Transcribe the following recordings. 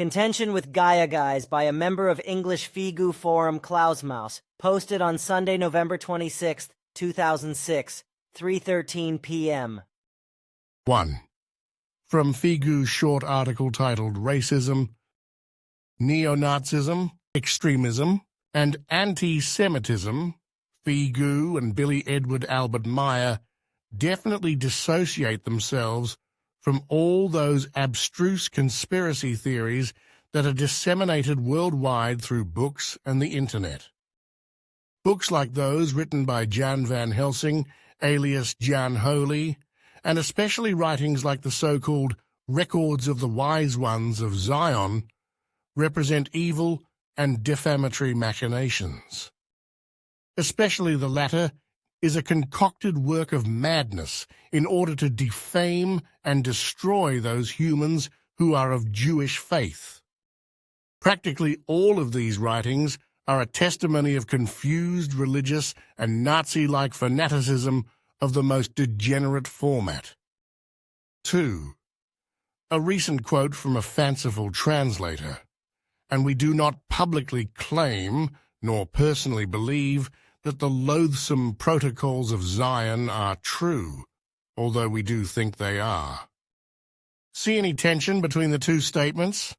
Contention with Gaiaguys by a member of English FIGU forum Klausmaus, posted on Sunday, November 26, 2006, 3:13 p.m. 1. From FIGU's short article titled Racism, Neo-Nazism, Extremism, and Anti-Semitism, FIGU and Billy Edward Albert Meyer definitely dissociate themselves from all those abstruse conspiracy theories that are disseminated worldwide through books and the internet. Books like those written by Jan Van Helsing, alias Jan Holy, and especially writings like the so-called Records of the Wise Ones of Zion, represent evil and defamatory machinations. Especially the latter is a concocted work of madness in order to defame and destroy those humans who are of Jewish faith. Practically all of these writings are a testimony of confused religious and Nazi-like fanaticism of the most degenerate format. 2. A recent quote from a fanciful translator, and we do not publicly claim, nor personally believe, that the loathsome protocols of Zion are true, although we do think they are. See any tension between the two statements?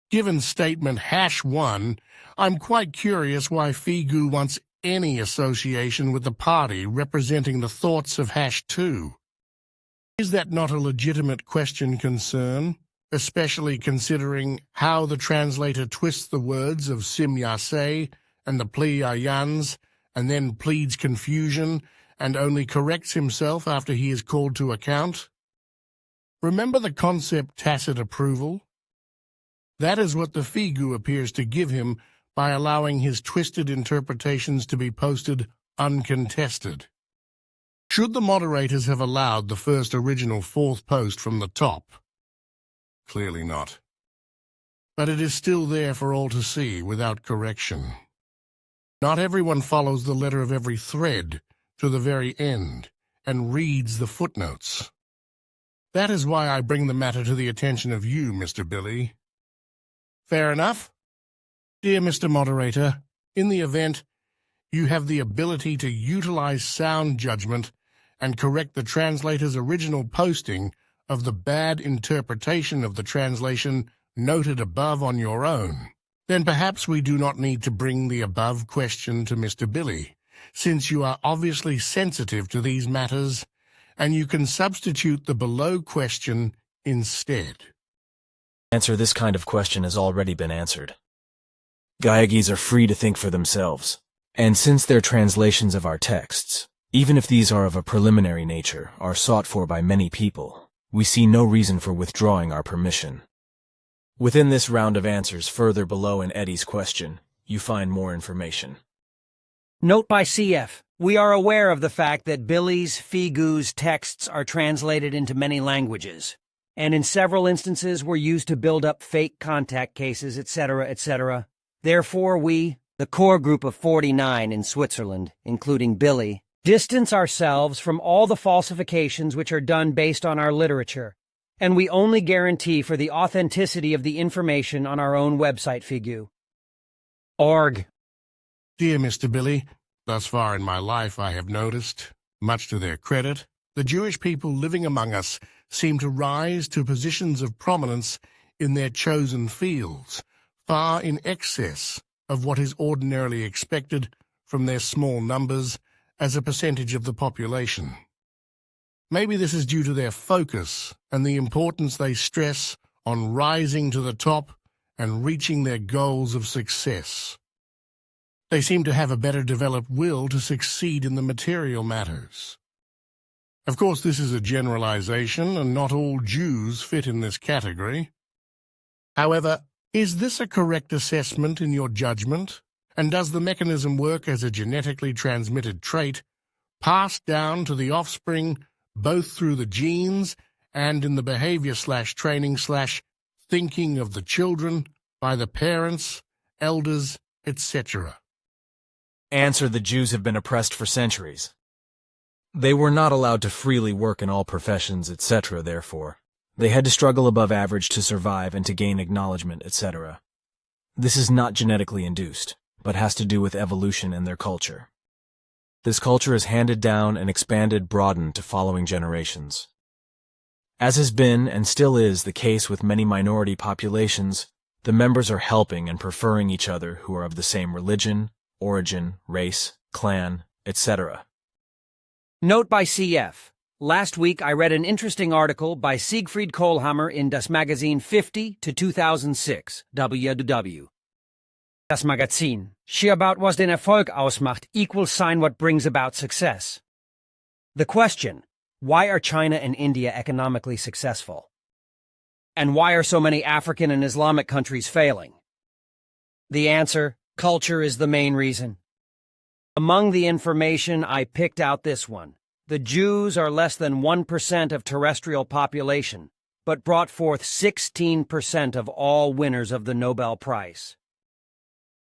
Given statement #1, I'm quite curious why FIGU wants any association with the party representing the thoughts of #2. Is that not a legitimate concern, especially considering how the translator twists the words of Sim Yaseh and the Pli Ayans, and then pleads confusion and only corrects himself after he is called to account? Remember the concept tacit approval? That is what the FIGU appears to give him by allowing his twisted interpretations to be posted uncontested. Should the moderators have allowed the first original fourth post from the top? Clearly not. But it is still there for all to see without correction. Not everyone follows the letter of every thread to the very end and reads the footnotes. That is why I bring the matter to the attention of you, Mr. Billy. Fair enough? Dear Mr. Moderator, in the event you have the ability to utilize sound judgment and correct the translator's original posting of the bad interpretation of the translation noted above on your own, then perhaps we do not need to bring the above question to Mr. Billy, since you are obviously sensitive to these matters, and you can substitute the below question instead. Answer this kind of question has already been answered. Gaiaguys are free to think for themselves, and since their translations of our texts, even if these are of a preliminary nature, are sought for by many people, we see no reason for withdrawing our permission. Within this round of answers further below in Eddie's question, you find more information. Note by CF, we are aware of the fact that Billy's, FIGU's texts are translated into many languages, and in several instances were used to build up fake contact cases, etc., etc. Therefore we, the core group of 49 in Switzerland, including Billy, distance ourselves from all the falsifications which are done based on our literature, and we only guarantee for the authenticity of the information on our own website, FIGU.org. Dear Mr. Billy, thus far in my life I have noticed, much to their credit, the Jewish people living among us seem to rise to positions of prominence in their chosen fields, far in excess of what is ordinarily expected from their small numbers as a percentage of the population. Maybe this is due to their focus and the importance they stress on rising to the top and reaching their goals of success. They seem to have a better developed will to succeed in the material matters. Of course, this is a generalization, and not all Jews fit in this category. However, is this a correct assessment in your judgment? And does the mechanism work as a genetically transmitted trait, passed down to the offspring both through the genes and in the behavior/training/thinking of the children by the parents, elders, etc.? Answer: the Jews have been oppressed for centuries. They were not allowed to freely work in all professions, etc. Therefore, They had to struggle above average to survive and to gain acknowledgement, etc. This is not genetically induced, but has to do with evolution and their culture. This culture is handed down and expanded, broadened to following generations. As has been and still is the case with many minority populations, the members are helping and preferring each other who are of the same religion, origin, race, clan, etc. Note by CF. Last week I read an interesting article by Siegfried Kohlhammer in Das Magazin 50 to 2006, WW. Das Magazin. About was den Erfolg ausmacht equals sign what brings about success. The question, why are China and India economically successful? And why are so many African and Islamic countries failing? The answer, culture is the main reason. Among the information, I picked out this one. The Jews are less than 1% of terrestrial population, but brought forth 16% of all winners of the Nobel Prize.